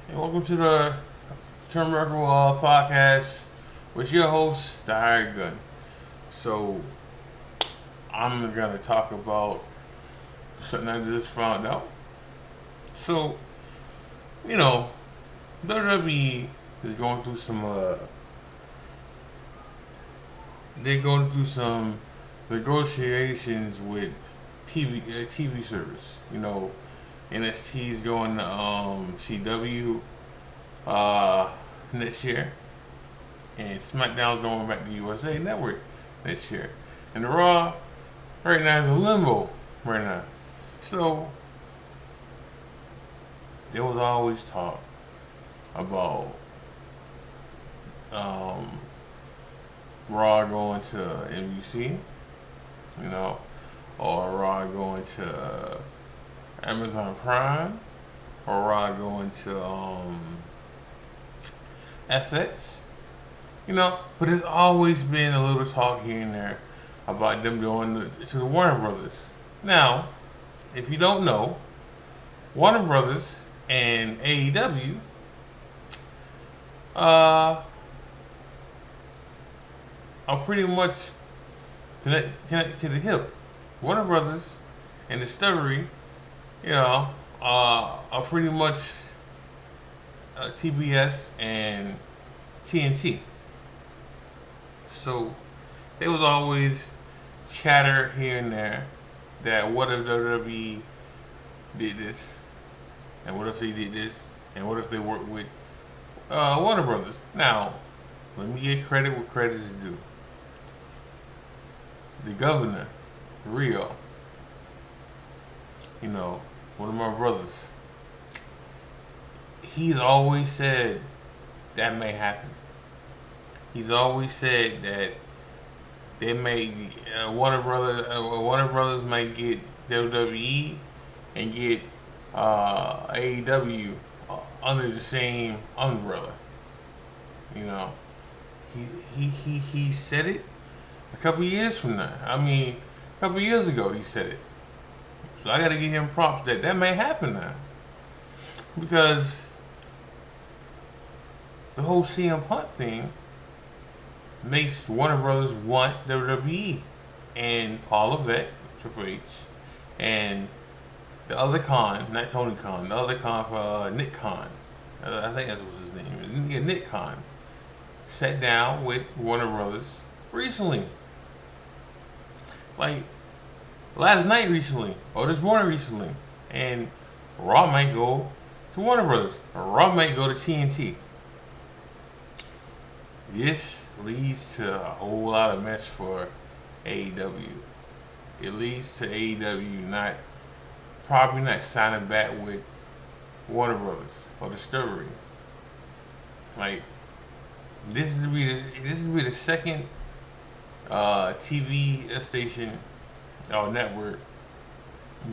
And welcome to the Turn Record podcast with your host, the hired gun. So I'm gonna talk about something I just found out. So you know, WWE is going through some. They're going through some negotiations with TV service. NXT is going to CW uh, next year, and SmackDown's going back to USA Network next year. And the Raw right now is a limbo right now. So there was always talk about um, Raw going to NBC, or Raw going to Amazon Prime, or Raw going to FX. But there's always been a little talk here and there about them doing to the Warner Brothers. Now, if you don't know, Warner Brothers and AEW uh, are pretty much connected to the hip. Warner Brothers and Discovery, are pretty much TBS and TNT. So there was always chatter here and there that what if WWE did this, and what if they did this, and what if they worked with Warner Brothers. Now, let me give credit where credit is due. The governor, Rio, one of my brothers, he's always said that may happen. He's always said that they may Warner Brothers might get WWE and get AEW under the same umbrella. You know, he said it a couple years from now. A couple years ago he said it. So I got to give him props that may happen now, because the whole CM Punk thing makes Warner Brothers want WWE, and Paul Levesque, Triple H, and the other Khan, not Tony Khan, the other Khan for Nick Khan, I think that's what his name is, yeah, Nick Khan, sat down with Warner Brothers recently, like last night recently, or this morning recently, and Raw might go to Warner Brothers, or Raw might go to TNT. This leads to a whole lot of mess for AEW. It leads to AEW probably not signing back with Warner Brothers or Discovery. Like, this will be the second TV station or network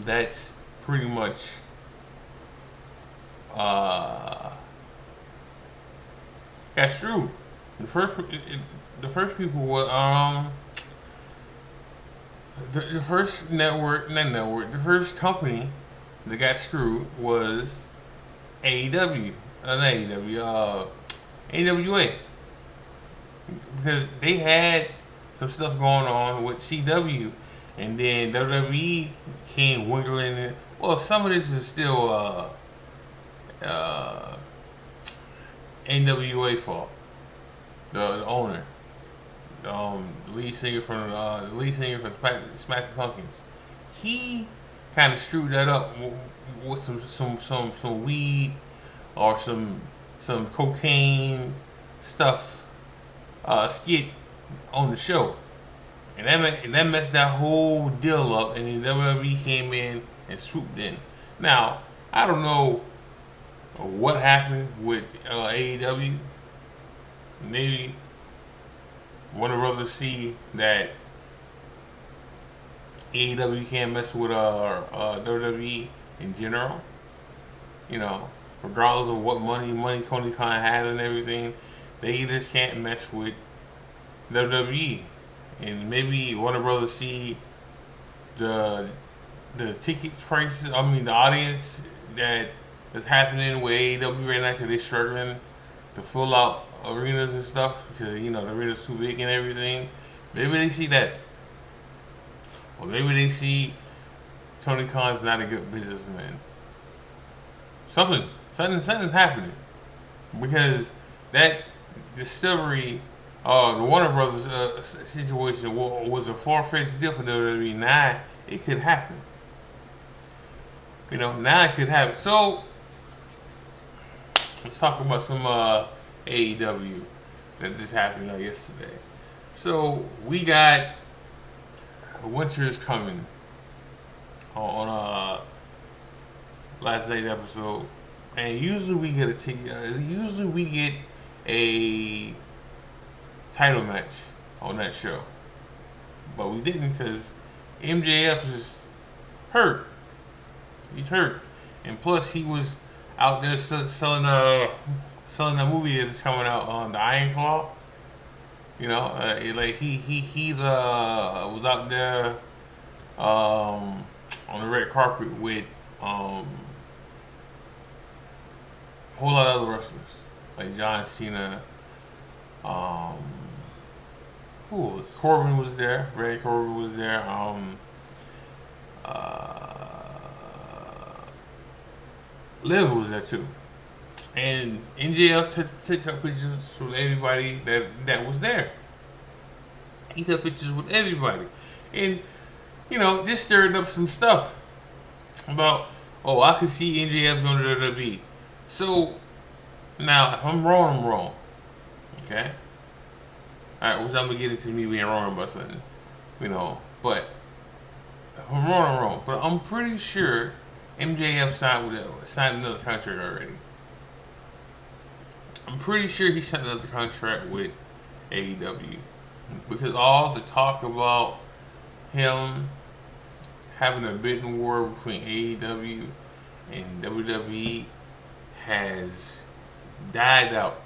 that's pretty much that's true. The first people were the first network, not network, the first company that got screwed was AEW, not AEW, AWA, because they had some stuff going on with CW, and then WWE came wiggling in. Well, some of this is still uh, NWA fault. The owner, the lead singer from Smashing Pumpkins, he kind of screwed that up with some weed or some cocaine stuff skit on the show, and that messed that whole deal up. And then WWE came in and swooped in. Now I don't know what happened with AEW. Maybe Warner Brothers see that AEW can't mess with WWE in general. Regardless of what money Tony Khan has and everything, they just can't mess with WWE. And maybe Warner Brothers see the tickets prices. The audience that that's happening with AEW right now because they're struggling to fill out arenas and stuff because the arena's too big and everything. Maybe they see that, or maybe they see Tony Khan's not a good businessman. Something's happening because that distillery, the Warner Brothers situation was a far-fetched deal for WWE. Now it could happen. Now it could happen. So let's talk about some AEW that just happened yesterday. So we got Winter is Coming on last night's episode, and usually we get a title match on that show, but we didn't because MJF is hurt. He's hurt, and plus he was out there selling a movie that's coming out on the Iron Claw. Like he's was out there on the red carpet with a whole lot of other wrestlers like John Cena. Um, Corbin was there. Ray Corbin was there. Uh, Liv was there too. And NJF took pictures with everybody that was there. He took pictures with everybody. And, this stirred up some stuff about, oh, I could see NJF on the WWE. So, now, if I'm wrong, I'm wrong. Okay? Alright, which I'm going to get into me being wrong about something. But, if I'm wrong, I'm wrong. But I'm pretty sure MJF signed another contract already. I'm pretty sure he signed another contract with AEW. Because all the talk about him having a bidding war between AEW and WWE has died out.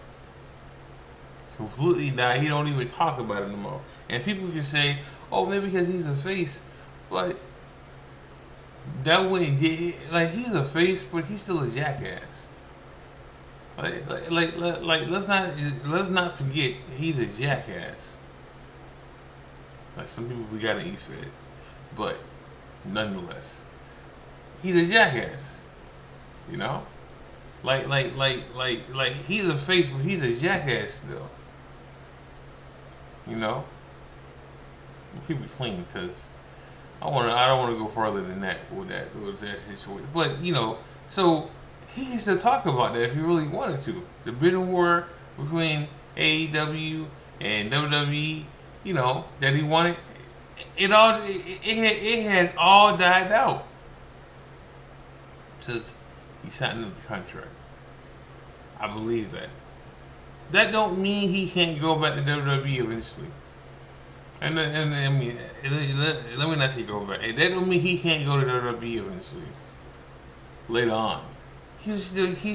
Completely died. He don't even talk about it no more. And people can say, oh, maybe because he's a face. But that wouldn't get, he's a face, but he's still a jackass. Let's not forget he's a jackass. Like some people we gotta eat feds, but nonetheless, he's a jackass. You know, like he's a face, but he's a jackass still. Keep it clean, because I don't want to go further than that with that situation. But so he used to talk about that if he really wanted to. The bidding war between AEW and WWE, that he wanted. It has all died out since he signed another contract. I believe that. That don't mean he can't go back to WWE eventually. And I mean, let me not say go back. That don't mean he can't go to WWE eventually. Later on, he's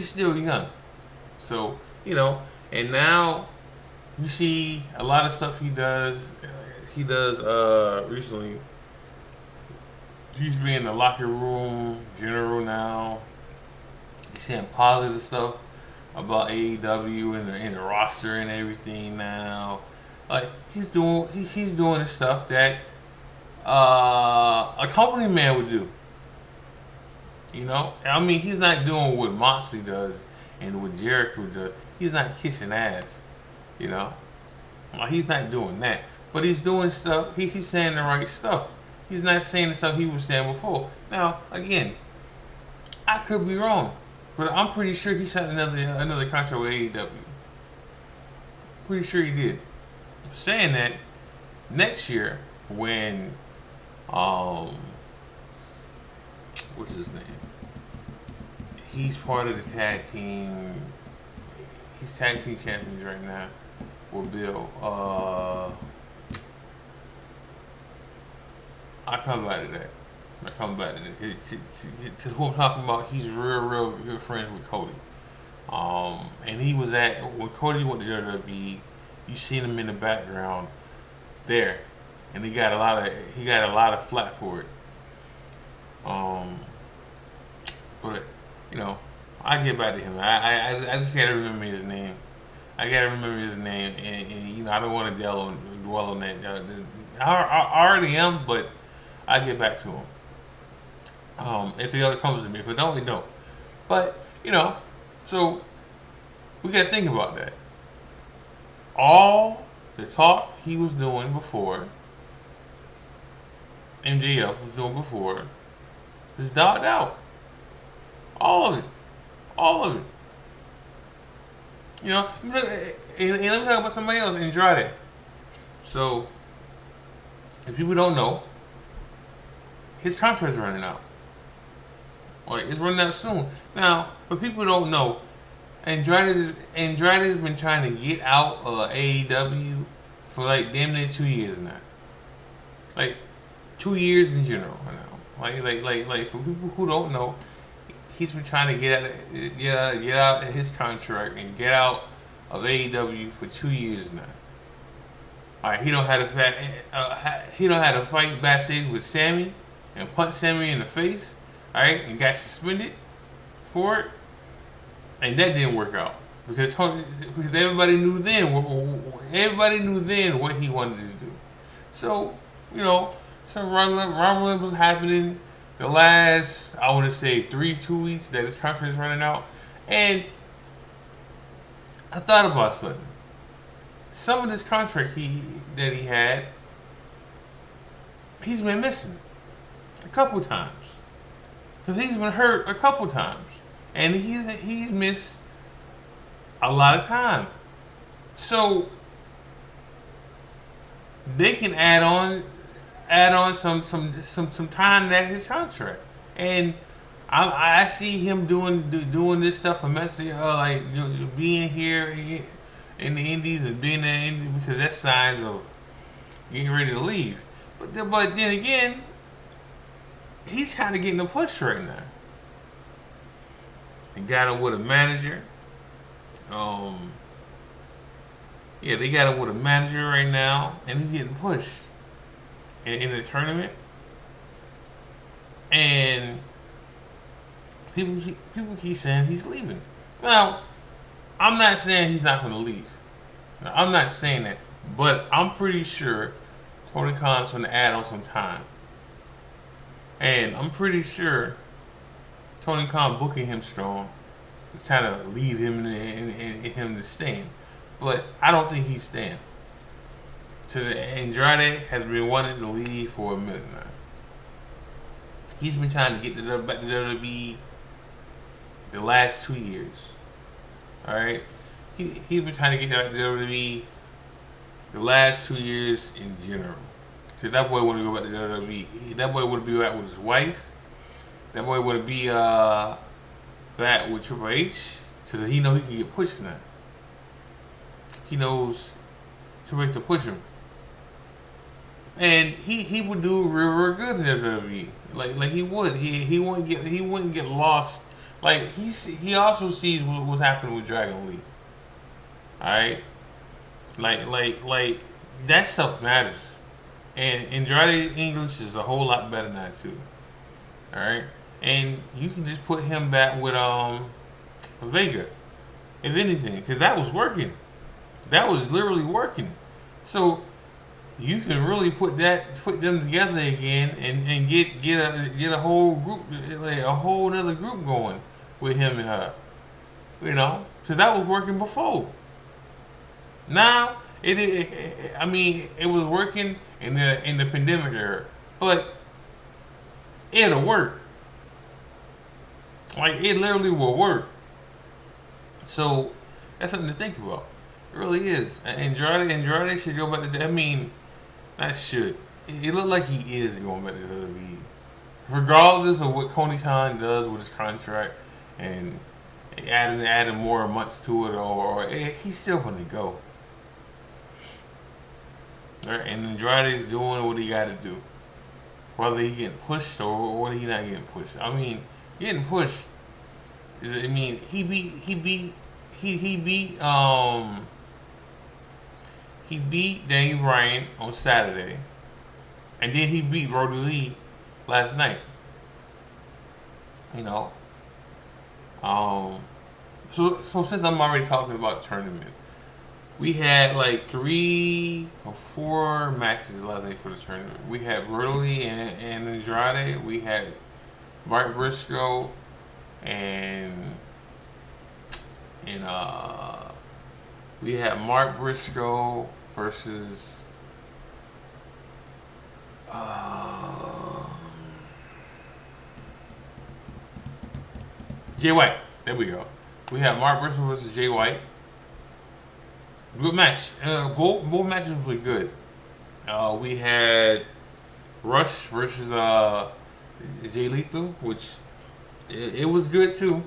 still young. So and now you see a lot of stuff he does. He does recently. He's being the locker room general now. He's saying positive stuff about AEW and the roster and everything now. Like he's doing the stuff that a company man would do. I mean, he's not doing what Moxley does and what Jericho does. He's not kissing ass. Like, he's not doing that. But he's doing stuff. He's saying the right stuff. He's not saying the stuff he was saying before. Now, again, I could be wrong, but I'm pretty sure he signed another contract with AEW. Pretty sure he did. Saying that, next year when what's his name? He's part of the tag team. He's tag team champions right now with Bill. I come back to that. To who I'm talking about, he's real good friends with Cody. And he was when Cody went to WWE. You seen him in the background there, and he got a lot of flack for it. But I get back to him. I just gotta remember his name. I gotta remember his name, and I don't want to dwell on that. I already am, but I get back to him. If he ever comes to me, if it don't, it don't. But so we gotta think about that. All the talk he was doing before, MJF was doing before, is dialed out. All of it, all of it. And let me talk about somebody else, Andrade. So, if people don't know, his contract's running out. Like, it's running out soon. Now, but people don't know, Andrade's been trying to get out of AEW for like damn near 2 years now. Like 2 years in general. Like for people who don't know, he's been trying to get out of his contract and get out of AEW for 2 years now. All right, he don't had a fight backstage with Sammy and punch Sammy in the face. All right, and got suspended for it, and that didn't work out because everybody knew then what he wanted to do. So some rumbling was happening the last, I want to say 2 weeks that his contract is running out, and I thought about something. Some of this contract that he had, he's been missing a couple times because he's been hurt a couple times, and he's missed a lot of time. So they can add on some time at his contract, and I see him doing this stuff for Messi, being here in the Indies and being in the Indies because that's signs of getting ready to leave. But then again, he's kind of getting a push right now. They got him with a manager. They got him with a manager right now, and he's getting pushed in the tournament. And people keep saying he's leaving. Now, I'm not saying he's not going to leave. Now, I'm not saying that, but I'm pretty sure Tony Khan's going to add on some time, and I'm pretty sure Tony Khan booking him strong is trying to lead him in him to stand. But I don't think he's staying. So Andrade has been wanting to leave for a minute now. He's been trying to get back to WWE the last 2 years. Alright? He's been trying to get back to WWE the last 2 years in general. So that boy want to go back to WWE. That boy want to be back with his wife. That boy want to be back with Triple H. So that he know he can get pushed now. He knows Triple H to push him. And he would do real good in WWE. Like he would. He wouldn't get lost. Like he also sees what's happening with Dragon Lee. Alright? Like that stuff matters. And Andrade English is a whole lot better now too. Alright? And you can just put him back with Vega. If anything. Because that was working. That was literally working. So you can really put them together again and get a whole group, like a whole other group going with him and her. Because that was working before. Now it was working in the pandemic era, but it'll work. Like it literally will work. So that's something to think about. It really is. Andrade should go back to that. I mean, that should. It looked like he is going back to WWE. Regardless of what Tony Khan does with his contract and adding more months to it, or he's still going to go. Right? And Andrade is doing what he got to do. Whether he getting pushed or whether he not getting pushed. I mean, getting pushed he beat Daniel Bryan on Saturday, and then he beat Brody Lee last night. Um, so since I'm already talking about tournament, we had like 3 or 4 matches last night for the tournament. We had Burley and Andrade. We had Mark Briscoe and and we had Mark Briscoe versus uh, Jay White. There we go. We had Mark Briscoe versus Jay White. Good match. Both matches were good. We had Rush versus Jay Lethal, which it was good too.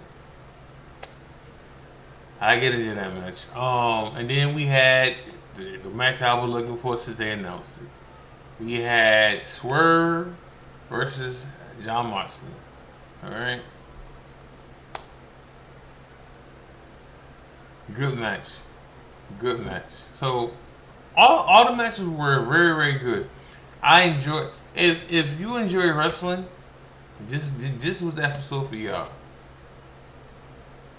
I get into that match. And then we had the match I was looking for since they announced it. We had Swerve versus John Moxley. All right, good match, good match. So all the matches were very very good. I enjoy. If you enjoy wrestling, this was the episode for y'all.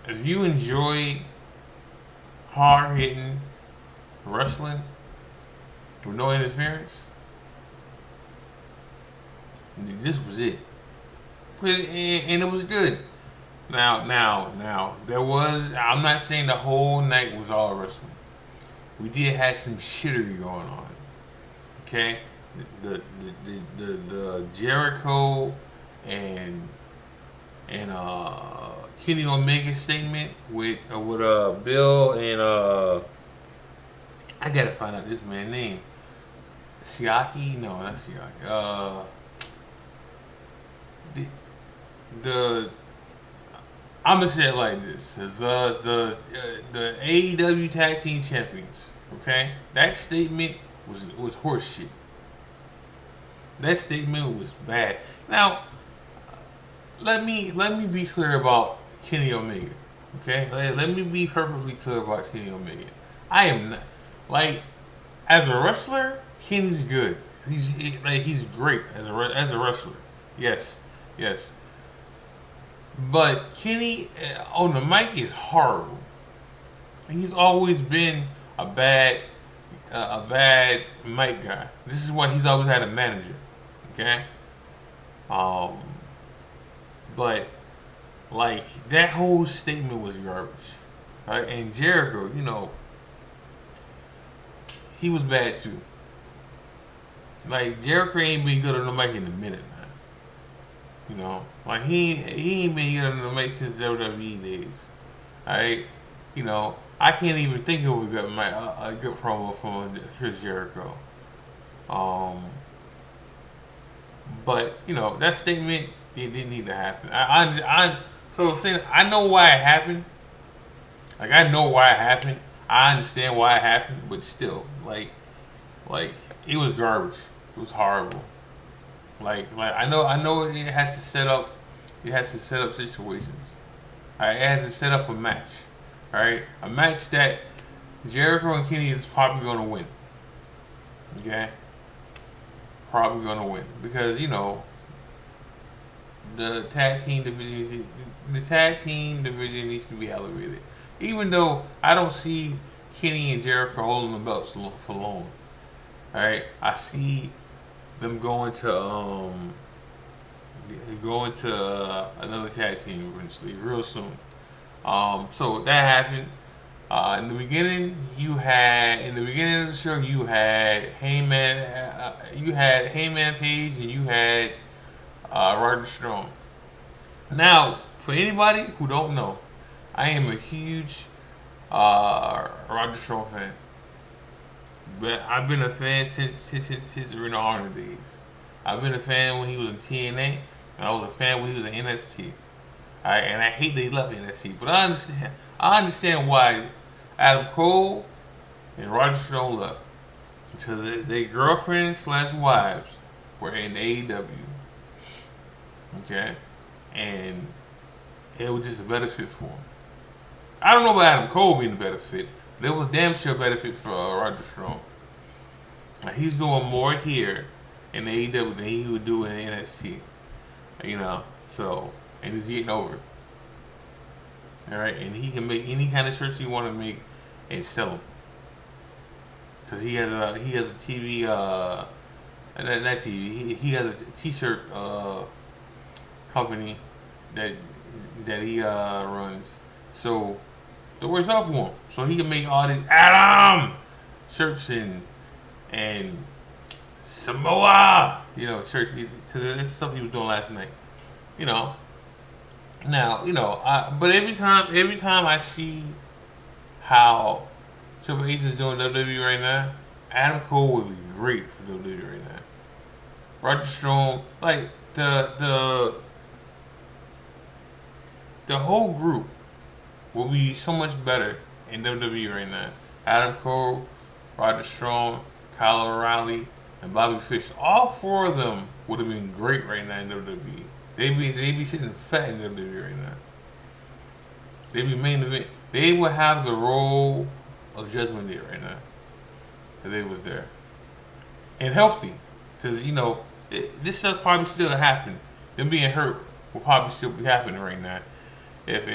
If you enjoy hard hitting wrestling with no interference, this was it. And it was good. Now, there was. I'm not saying the whole night was all wrestling. We did have some shittery going on. Okay, the Jericho and Kenny Omega statement with Bill and I gotta find out this man's name. Siaki? No, not Siaki. The, the I'm gonna say it like this: as the AEW Tag Team Champions. Okay, that statement was horseshit. That statement was bad. Now, let me be clear about Kenny Omega. Okay, let me be perfectly clear about Kenny Omega. I am not like as a wrestler, Kenny's good. He's great as a wrestler. Yes, yes. But Kenny on the mic is horrible. He's always been a bad a bad mic guy. This is why he's always had a manager. Okay. Um, but like that whole statement was garbage. Right? And Jericho, he was bad too. Like Jericho ain't been good on the mic in a minute now. Like he ain't been good on the mic since WWE days. Alright, I can't even think of a good promo from Chris Jericho. Um, but that statement it didn't need to happen. So saying I know why it happened. Like I know why it happened. I understand why it happened, but still, like it was garbage. It was horrible. Like I know it has to set up. It has to set up situations. Alright, it has to set up a match. Alright, a match that Jericho and Kenny is probably gonna win. Okay, probably gonna win because the tag team division needs to be elevated. Even though I don't see Kenny and Jericho holding the belts for long. All right, I see them going to another tag team eventually, real soon. So that happened. In the beginning of the show, you had Heyman Page, and you had Roger Strong. Now, for anybody who don't know, I am a huge Roger Strong fan. But I've been a fan since his Ring of Honor days. I've been a fan when he was in TNA, and I was a fan when he was in NXT. Alright, and I hate that he left NXT, but I understand. I understand why Adam Cole and Roger Strong left because their girlfriends slash wives were in AEW. Okay, and it was just a better fit for him. I don't know about Adam Cole being a better fit, but it was damn sure a better fit for Roger Strong. He's doing more here in AEW than he would do in NXT. So and he's getting over. All right, and he can make any kind of shirts he want to make and sell them. Cause he has a TV not TV he has a T-shirt company that he runs. So the works out for him. So he can make all these Adam shirts and Samoa, shirts. Because that's stuff he was doing last night. You know. Now, but every time I see how Triple H is doing WWE right now, Adam Cole would be great for WWE right now. Roger Strong, like the whole group will be so much better in WWE right now. Adam Cole, Roger Strong, Kyle O'Reilly, and Bobby Fish. All four of them would have been great right now in WWE. They be sitting fat in WWE right now. They be main event. They would have the role of Judgment Day right now if they was there and healthy, because this stuff probably still happen. Them being hurt will probably still be happening right now. If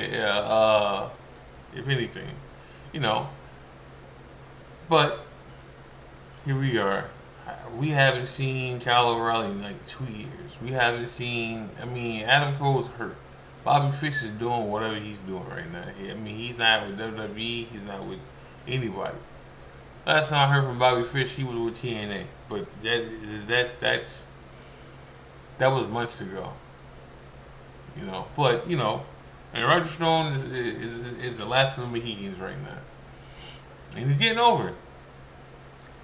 anything, you know. But here we are. We haven't seen Kyle O'Reilly in like 2 years. We haven't seen. I mean, Adam Cole's hurt. Bobby Fish is doing whatever he's doing right now. I mean, he's not with WWE. He's not with anybody. Last time I heard from Bobby Fish, he was with TNA, but that was months ago. But and Roger Stone is the last of the Mohicans right now, and he's getting over it.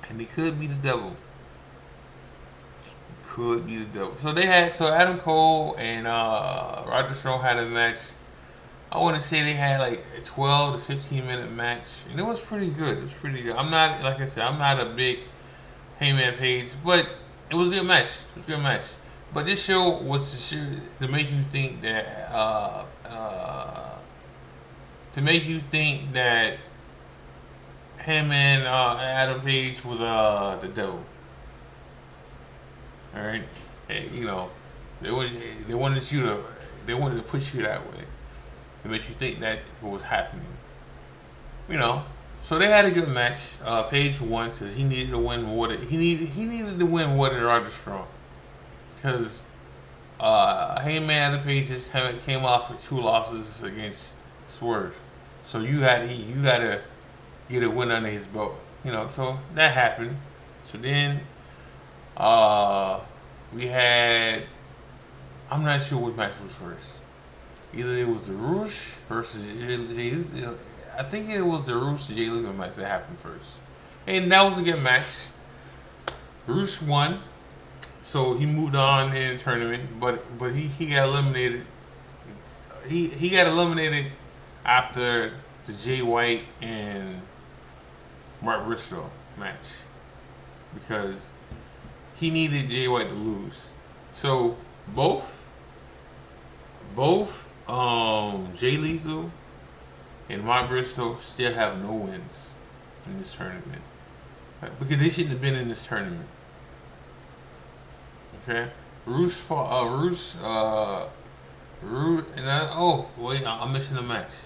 And he could be the devil. Could be the devil. So Adam Cole and Roger Strong had a match. I want to say they had like a 12 to 15 minute match, and it was pretty good. It was pretty good. I'm not, like I said, I'm not a big Heyman Page, but it was a good match. It was a good match. But this show was to make you think that him and Adam Page was the devil. All right, and, they wanted to push you that way. It makes you think that what was happening. So they had a good match. Page won because he needed to win more. He needed to win more than Roger Strong, because Heyman and Page just came off with 2 losses against Swerve. So you gotta get a win under his belt. So that happened. So then we had, I'm not sure what match was first. Either it was the Roosh versus Jay. I think it was the Roosh and Jay Lethal match that happened first, and that was a good match. Roosh won, so he moved on in the tournament. But he got eliminated. He got eliminated after the Jay White and Mark Briscoe match, because he needed Jay White to lose. So both Jay Lethal and Mark Briscoe still have no wins in this tournament, because they shouldn't have been in this tournament. Okay, oh wait, I'm missing a match.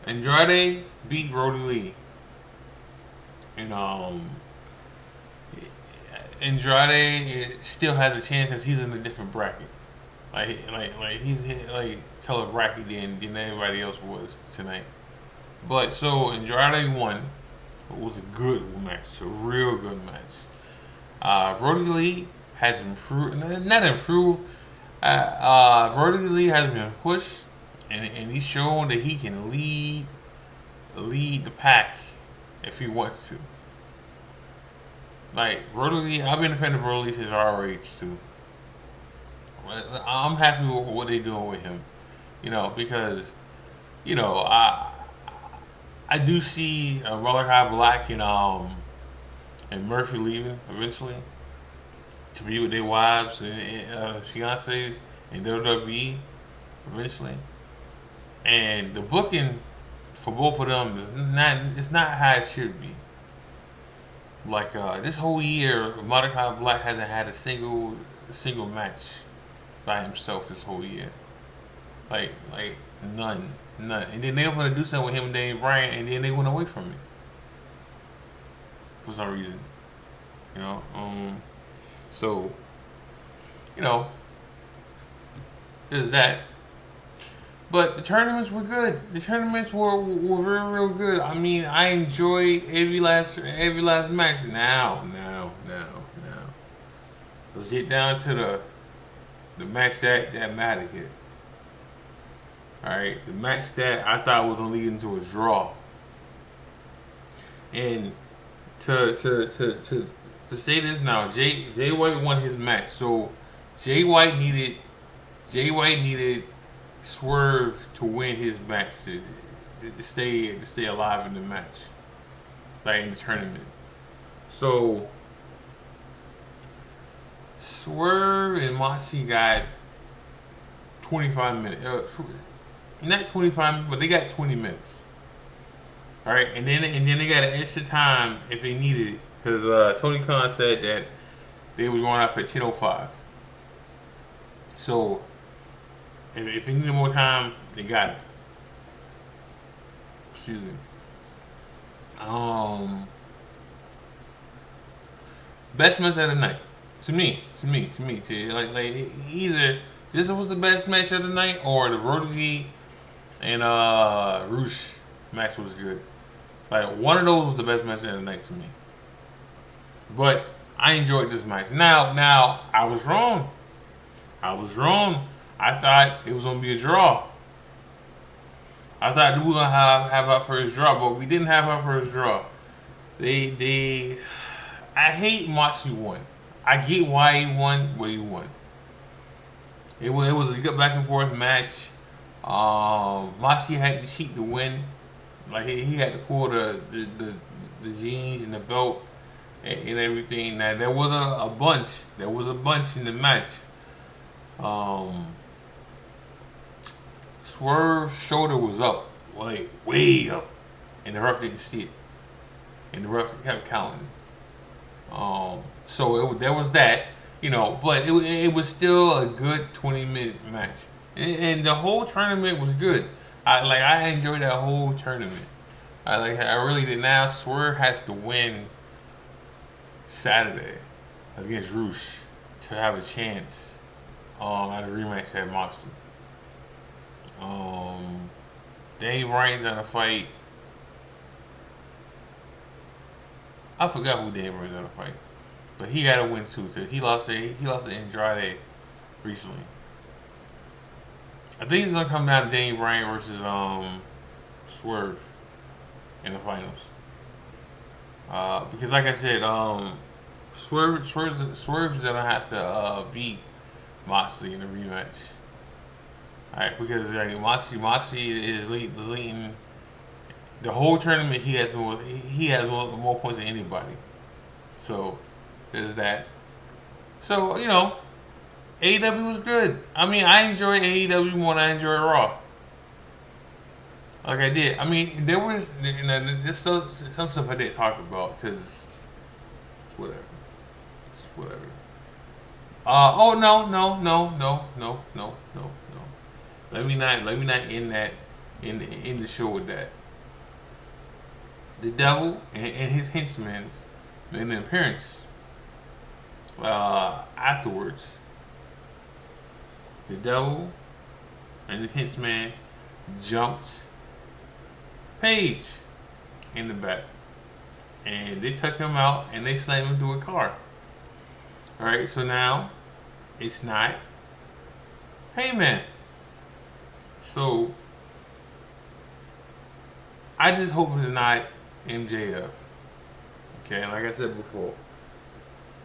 Andrade beat Brody Lee, and Andrade still has a chance because he's in a different bracket. Like he's like color bracket than everybody else was tonight. But so Andrade won. It was a good match, a real good match. Brody Lee has improved, not improved. Brody Lee has been pushed, and he's shown that he can lead the pack if he wants to. Like Brody Lee, I've been a fan of Brody Lee since ROH too. I'm happy with what they're doing with him, because I do see Malachi Black and Murphy leaving eventually to be with their wives and fiancés in WWE eventually, and the booking for both of them is not how it should be. Like this whole year, Malachi Black hasn't had a single match by himself this whole year. Like none. None. And then they were gonna do something with him and Daniel Bryan, and then they went away from it for some reason. You know. So you know, there's that. But the tournaments were good. The tournaments were very real good. I mean, I enjoyed every last match. Now. Let's get down to the match that mattered here. All right, the match that I thought was gonna lead into a draw, and to say this now, Jay White won his match, so Jay White needed Jay White needed Swerve to win his match to stay alive in the match, like in the tournament. So Swerve and Moxie got 25 minutes. Not 25 minutes, but they got 20 minutes. All right, and then they got an extra time if they needed it, because Tony Khan said that they were going off at 10:05. So if they needed more time, they got it. Excuse me. Um, Best match of the night like either this was the best match of the night or the Rodri and Roosh match was good. Like one of those was the best match of the night to me. But I enjoyed this match. Now I was wrong. I was wrong. I thought it was gonna be a draw. I thought we were gonna have our first draw, but we didn't have our first draw. They I hate Moxley won. I get why he won, but he won. It was a good back and forth match. Moxley had to cheat to win. Like he had to pull the jeans and the belt and everything. Now there was a bunch. There was a bunch in the match. Um, Swerve's shoulder was up, like way up, and the ref didn't see it, and the ref kept counting. So there was that, but it was still a good 20-minute match, and the whole tournament was good. I enjoyed that whole tournament. I really did. Now Swerve has to win Saturday against Roosh to have a chance at a rematch at Moxley. Um, Danny Bryan's gonna fight. I forgot who Danny Bryan's gonna fight, but he got to win too. Cause he lost to Andrade recently. I think it's gonna come down to Danny Bryan versus Swerve in the finals. Because like I said, Swerve's gonna have to beat Moxley in the rematch. Alright, because like Moxley is leading the whole tournament. He has more points than anybody. So there's that. So AEW was good. I mean, I enjoy AEW more than I enjoy Raw. Like I did. I mean, there's some stuff I didn't talk about because it's whatever. It's whatever. Oh no. Let me not end the show with that. The devil and his henchmen made an appearance afterwards. The devil and the henchman jumped Page in the back, and they took him out and they slammed him through a car. All right, so now it's not Heyman. So I just hope it's not MJF. Okay, like I said before,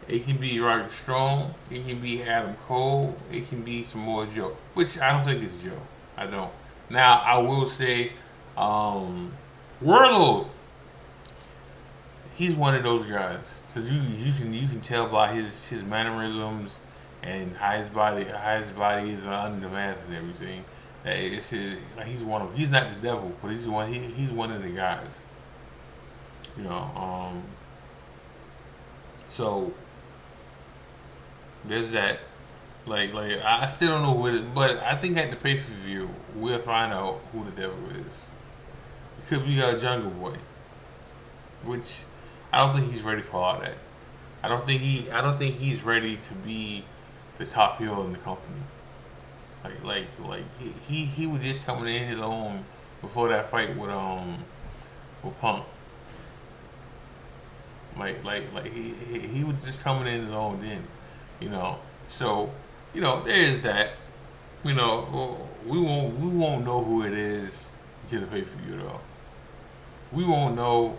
it can be Roderick Strong, it can be Adam Cole, it can be Samoa Joe, which I don't think it's Joe. I don't. Now I will say, Warlord, he's one of those guys. Cause you can tell by his mannerisms and how his body is under the mask and everything. That like he's not the devil, but he's one of the guys. You know. So there's that. I still don't know who it is, but I think at the pay per view we'll find out who the devil is. It could be Jungle Boy, which I don't think he's ready for all that. I don't think he's ready to be the top heel in the company. He was just coming in his own before that fight with Punk. He was just coming in his own then, you know. So there is that. We won't know who it is until the pay per view though. We won't know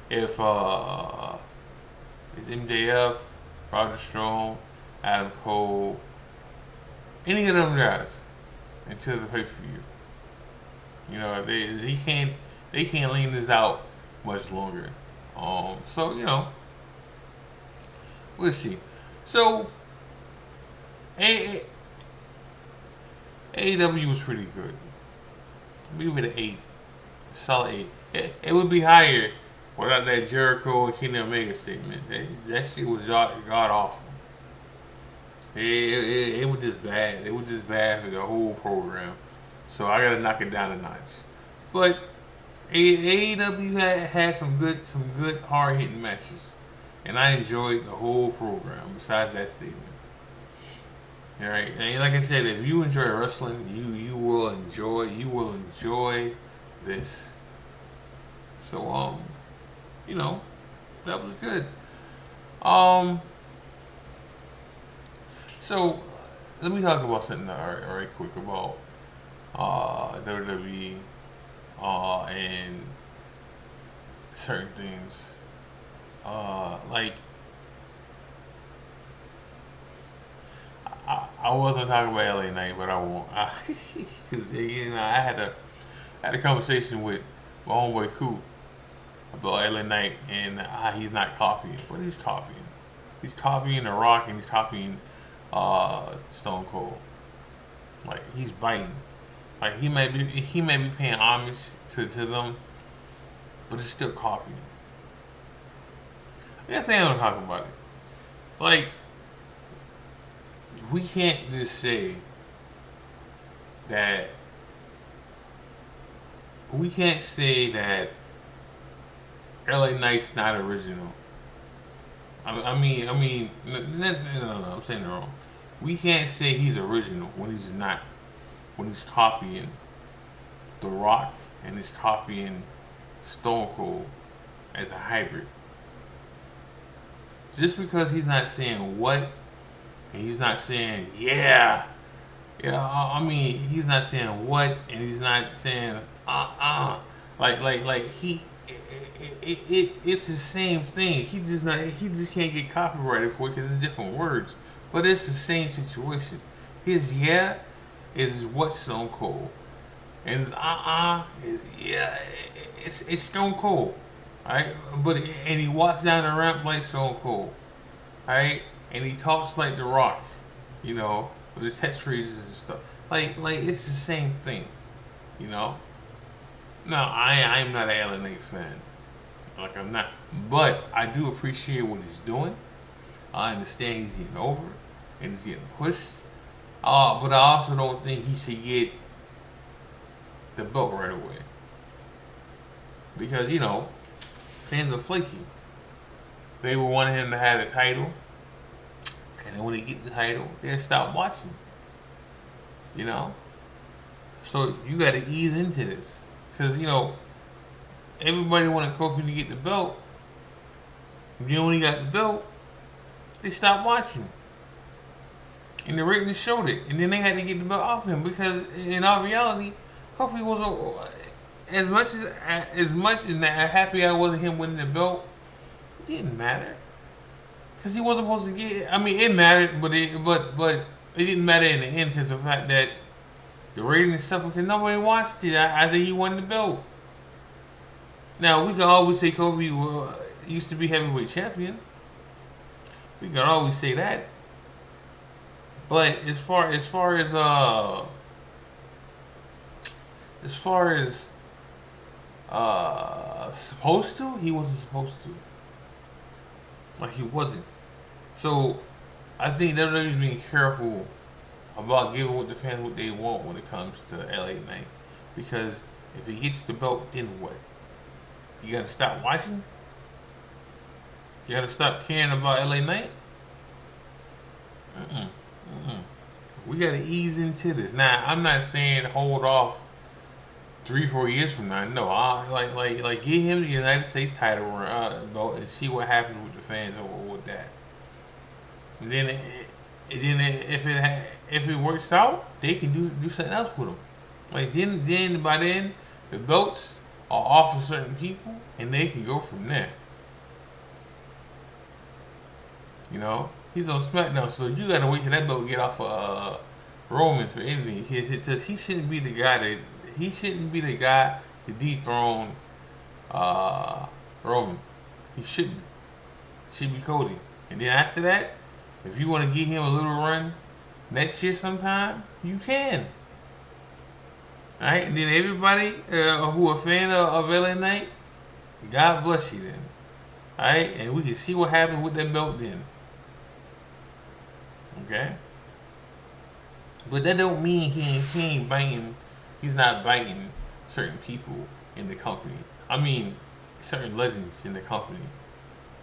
if it's MJF, Roger Strong, Adam Cole, any of them guys until the pay per view. They can't lean this out much longer. So we'll see. So A- AEW was pretty good. We give it an 8, solid 8. It would be higher without that Jericho and Kenny Omega statement. That shit was god awful. It was just bad. It was just bad for the whole program. So I gotta knock it down a notch. But AEW had some good hard hitting matches, and I enjoyed the whole program. Besides that statement, all right. And like I said, if you enjoy wrestling, you will enjoy this. So that was good. Um, so let me talk about something all right quick about WWE and certain things. Like I wasn't talking about LA Knight, but I won't, because I had a conversation with my homeboy Coop about LA Knight and how he's not copying. What he's copying? He's copying The Rock and he's copying Stone Cold. Like he's biting. Like he may be paying homage to them, but it's still copying. That's how I'm talking about it. Like we can't just say that we can't say that LA Knight's not original. No, I'm saying it wrong. We can't say he's original when he's not. When he's copying The Rock and he's copying Stone Cold as a hybrid. Just because he's not saying what, and he's not saying yeah, he's not saying what, and he's not saying he it's the same thing. He just can't get copyrighted for it because it's different words. But it's the same situation. His yeah is what Stone Cold, and his is yeah. It's Stone Cold, right? And he walks down the ramp like Stone Cold, right? And he talks like The Rock, with his catchphrases and stuff. Like it's the same thing, you know. Now I'm not an LNA fan. Like I'm not, but I do appreciate what he's doing. I understand he's getting over and he's getting pushed. But I also don't think he should get the belt right away because fans are flaky. They were wanting him to have the title, and then when he get the title, they'll stop watching. You know, so you got to ease into this because everybody wanted Kofi to get the belt. When he got the belt, they stopped watching. And the ratings showed it. And then they had to get the belt off him because, in all reality, Kofi was as much as happy I was with him winning the belt. It didn't matter because he wasn't supposed to get. I mean, it mattered, but it didn't matter in the end because of the fact that the ratings and stuff because nobody watched it. I think he won the belt. Now we can always say Kofi used to be heavyweight champion. We can always say that. But as far as supposed to, he wasn't supposed to. Like he wasn't. So I think WWE's being careful about giving what the fans what they want when it comes to LA Knight. Because if he gets the belt, then what? You gotta stop watching? You gotta stop caring about LA Knight? Mm-mm. Mm-mm. We gotta ease into this. Now, I'm not saying hold off 3, 4 years from now. No, I like get him the United States title belt and see what happens with the fans with that. And then, if it works out, they can do something else with them. Like then by then, the belts are off for certain people, and they can go from there. You know, he's on SmackDown, so you gotta wait till that belt get off Roman for anything. Because he shouldn't be the guy to dethrone uh, Roman. He shouldn't. It should be Cody. And then after that, if you want to give him a little run next year sometime, you can. All right, and then everybody who a fan of LA Knight, God bless you then. All right, and we can see what happened with that belt then. Okay, but that don't mean he ain't biting. He's not biting certain people in the company. I mean, certain legends in the company,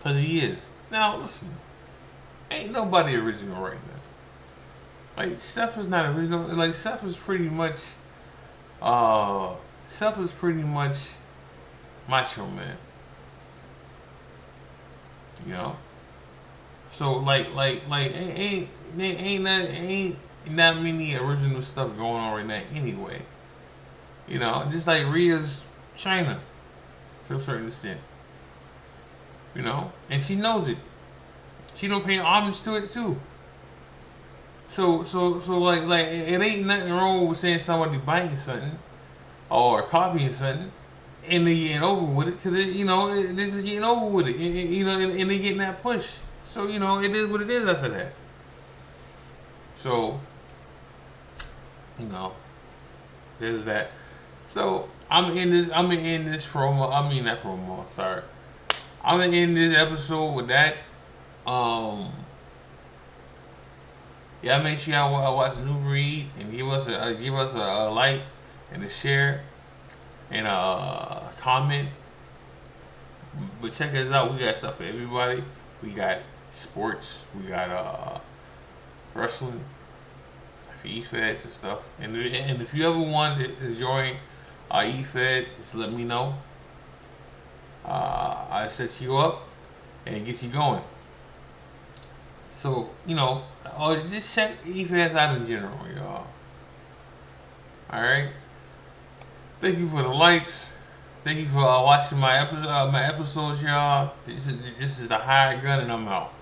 cause he is. Now listen, ain't nobody original right now. Like Seth is not original. Like Seth is pretty much, Seth is pretty much Macho Man. You know. So ain't not many original stuff going on right now anyway. You know, just like Rhea's China to a certain extent. You know, and she knows it. She don't pay homage to it too. So like it ain't nothing wrong with saying somebody biting something or copying something and they getting over with it because this is getting over with it. And they getting that push. So it is what it is after that. So there's that. So I'm gonna end this promo. I mean not promo. Sorry. I'm gonna end this episode with that. Yeah, make sure y'all watch New Breed and give us a like and a share and a comment. But check us out. We got stuff for everybody. We got sports. We got wrestling for E-Feds and stuff. And if you ever want to join our E-Fed, just let me know. I set you up and get you going. So, or just check E-Feds out in general, y'all. Alright? Thank you for the likes. Thank you for watching my episodes, y'all. This is the hired gun, and I'm out.